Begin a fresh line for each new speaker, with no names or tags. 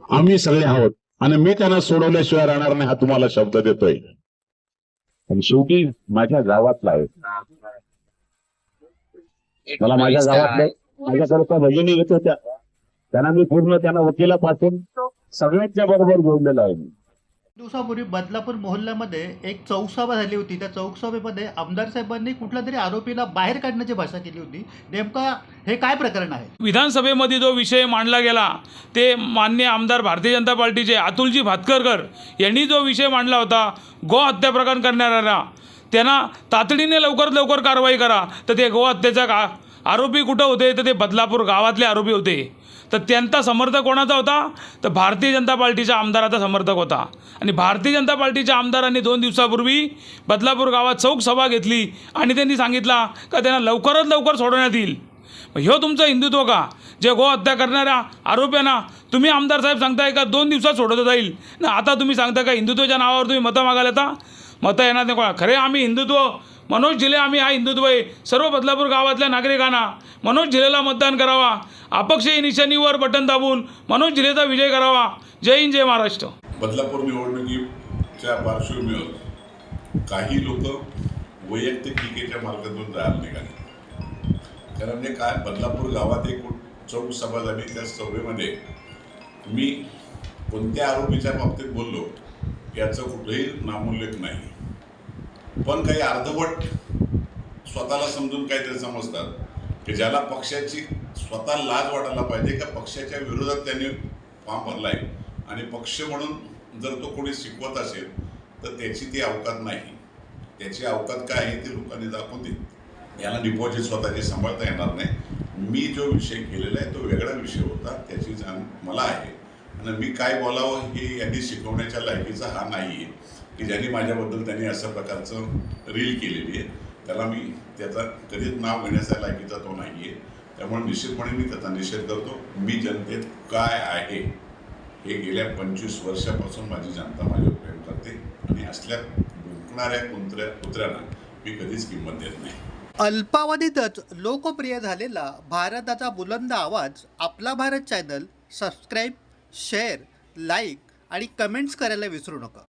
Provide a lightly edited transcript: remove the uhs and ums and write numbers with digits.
आम्ही सगळे आहोत आणि मी त्यांना सोडवल्याशिवाय राहणार नाही हा तुम्हाला शब्द देतोय. आणि शेवटी माझ्या गावातला आहे, मला माझ्या गावातल्या माझ्याकडे त्या भगिनी येत होत्या, त्यांना मी पूर्ण त्यांना वकिलापासून सगळ्यांच्या बरोबर जोडलेला आहे.
दिवसापूर्वी बदलापूर मोहल्ल्यामध्ये एक चौकसभा झाली होती. त्या चौकसभेमध्ये आमदार साहेबांनी कुठल्या तरी आरोपीला बाहेर काढण्याची भाषा केली होती. नेमका हे काय प्रकरण आहे?
विधानसभेमध्ये जो विषय मांडला गेला ते माननीय आमदार भारतीय जनता पार्टीचे अतुलजी भातखळकर यांनी जो विषय मांडला होता, गो हत्या प्रकरण करणाऱ्याला त्यांना तातडीने लवकरात लवकर कारवाई करा. तर ते गो हत्येचा आरोपी कुठं होते? तर ते बदलापूर गावातले आरोपी होते. तर त्यांचा समर्थक कोणाचा होता? तर भारतीय जनता पार्टीच्या आमदाराचा समर्थक होता. आणि भारतीय जनता पार्टीच्या आमदारांनी 2 दिवसापूर्वी बदलापूर गावात चौक सभा घेतली आणि त्यांनी सांगितला का त्यांना लवकरात लवकर सोडवण्यात येईल. ह्यो तुमचं हिंदुत्व का? जे गो हत्या करणाऱ्या आरोप्यांना तुम्ही आमदार साहेब सांगताय का 2 दिवसात सोडवता जाईल ना, आता तुम्ही सांगता का हिंदुत्वाच्या नावावर तुम्ही मतं मागायला येता? मतं येणार नाही कोणा. खरे आम्ही हिंदुत्व, मनोज झिले आम्ही हा हिंदुत्व आहे. सर्व बदलापूर गावातल्या नागरिकांना मनोज झिलेला मतदान करावा, अपक्षीय निशाणीवर बटन दाबून मनोज झिलेचा विजय करावा. जय हिंद, जय महाराष्ट्र.
बदलापूर निवडणुकीच्या पार्श्वभूमीवर काही लोक वैयक्तिक टीकेच्या मार्गातून जायला निघाले. कारण म्हणजे काय, बदलापूर गावात एक चौक सभा झाली. त्या सभेमध्ये मी कोणत्या आरोपीच्या बाबतीत बोललो याचं कुठेही नामोल्लेख नाही. पण काही अर्धवट स्वतःला समजून काहीतरी समजतात की ज्याला पक्षाची स्वतः लाज वाटायला पाहिजे का पक्षाच्या विरोधात त्यांनी फॉर्म भरला आहे आणि पक्ष म्हणून जर तो कोणी शिकवत असेल तर त्याची ती अवकात नाही. त्याची अवकात काय आहे ती लोकांनी दाखवून दिली. याला डिपॉझिट स्वतःची सांभाळता येणार नाही. मी जो विषय केलेला आहे तो वेगळा विषय होता, त्याची जाण मला आहे. आणि मी काय बोलावं हे यांनी शिकवण्याच्या लायकीचा हा नाही आहे की ज्यांनी माझ्याबद्दल त्यांनी अशा प्रकारचं रील केलेली आहे. त्याला मी त्याचा कधीच नाव घेण्याच्या लायकीचा तो नाही आहे. त्यामुळे निश्चितपणे मी त्याचा निषेध करतो. मी जनतेत काय आहे हे गेल्या 25 वर्षापासून माझी जनता माझ्यावर प्रेम करते आणि असल्या भुंकणाऱ्या कुत्र्यांना मी कधीच किंमत देत नाही.
अल्पावधीतच लोकप्रिय झालेला भारताचा बुलंद आवाज आपला Bharat channel subscribe, share, like आणि कमेंट्स करायला विसरू नका.